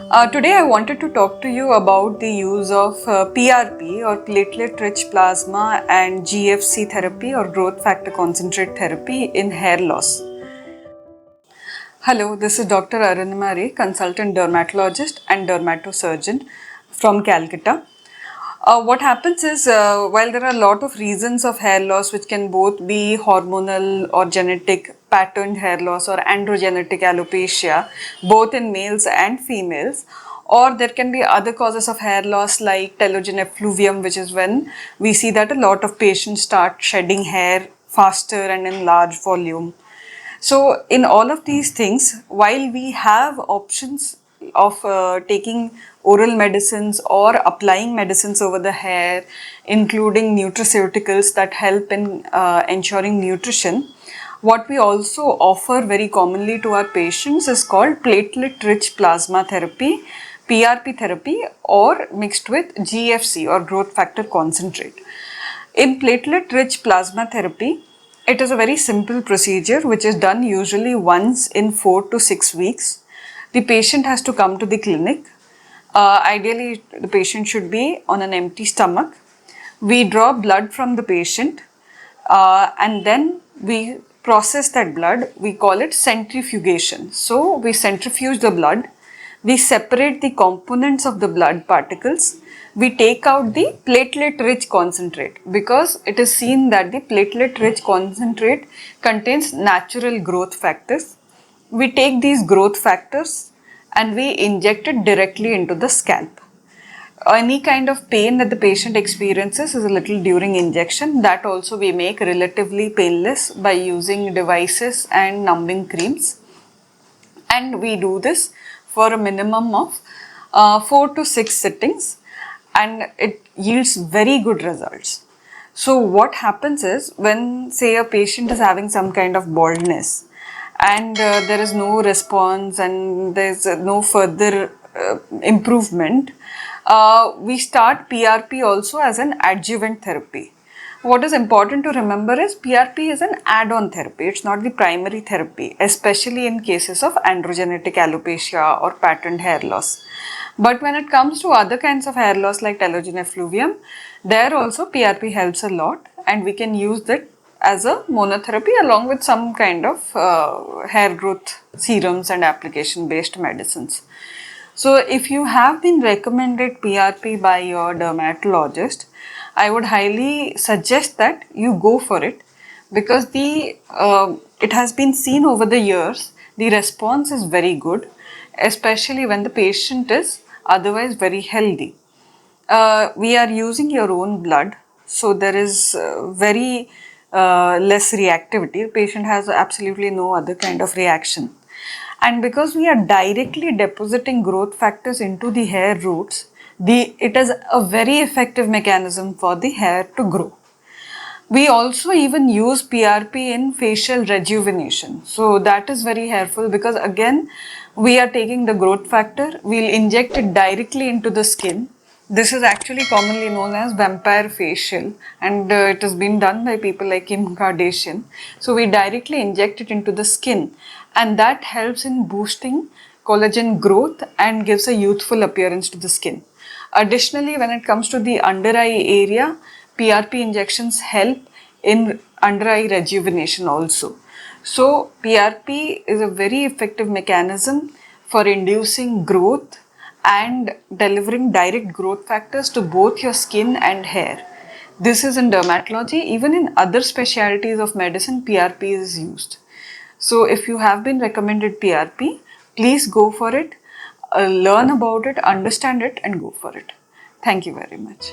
Today I wanted to talk to you about the use of PRP or platelet-rich plasma and GFC therapy or growth factor concentrate therapy in hair loss. Hello, this is Dr. Arunima Ray, consultant dermatologist and dermatosurgeon from Calcutta. What happens is, while there are a lot of reasons of hair loss which can both be hormonal or genetic patterned hair loss or androgenetic alopecia, both in males and females, or there can be other causes of hair loss like telogen effluvium, which is when we see that a lot of patients start shedding hair faster and in large volume. So in all of these things, while we have options of taking oral medicines or applying medicines over the hair, including nutraceuticals that help in ensuring nutrition, what we also offer very commonly to our patients is called platelet-rich plasma therapy, PRP therapy, or mixed with GFC or growth factor concentrate. In platelet-rich plasma therapy, it is a very simple procedure which is done usually once in 4 to 6 weeks. The patient has to come to the clinic. Ideally, the patient should be on an empty stomach. We draw blood from the patient and then we process that blood. We call it centrifugation. So, we centrifuge the blood. We separate the components of the blood particles. We take out the platelet-rich concentrate because it is seen that the platelet-rich concentrate contains natural growth factors. We take these growth factors and we inject it directly into the scalp. Any kind of pain that the patient experiences is a little during injection. That also we make relatively painless by using devices and numbing creams. And we do this for a minimum of 4 to 6 sittings, and it yields very good results. So what happens is, when say a patient is having some kind of baldness and there is no response and there is no further improvement, we start PRP also as an adjuvant therapy. What is important to remember is PRP is an add-on therapy. It's not the primary therapy, especially in cases of androgenetic alopecia or patterned hair loss. But when it comes to other kinds of hair loss like telogen effluvium, there also PRP helps a lot, and we can use that as a monotherapy along with some kind of hair growth serums and application based medicines. So if you have been recommended PRP by your dermatologist, I would highly suggest that you go for it, because it has been seen over the years the response is very good, especially when the patient is otherwise very healthy. We are using your own blood, so there is very less reactivity. The patient has absolutely no other kind of reaction. And because we are directly depositing growth factors into the hair roots, it is a very effective mechanism for the hair to grow. We also even use PRP in facial rejuvenation. So that is very helpful, because again, we are taking the growth factor, we'll inject it directly into the skin. This is actually commonly known as vampire facial, and it has been done by people like Kim Kardashian. So we directly inject it into the skin, and that helps in boosting collagen growth and gives a youthful appearance to the skin. Additionally, when it comes to the under eye area, PRP injections help in under eye rejuvenation also. So PRP is a very effective mechanism for inducing growth and delivering direct growth factors to both your skin and hair. This is in dermatology. Even in other specialties of medicine, PRP is used. So if you have been recommended PRP, please go for it, learn about it, understand it, and go for it. Thank you very much.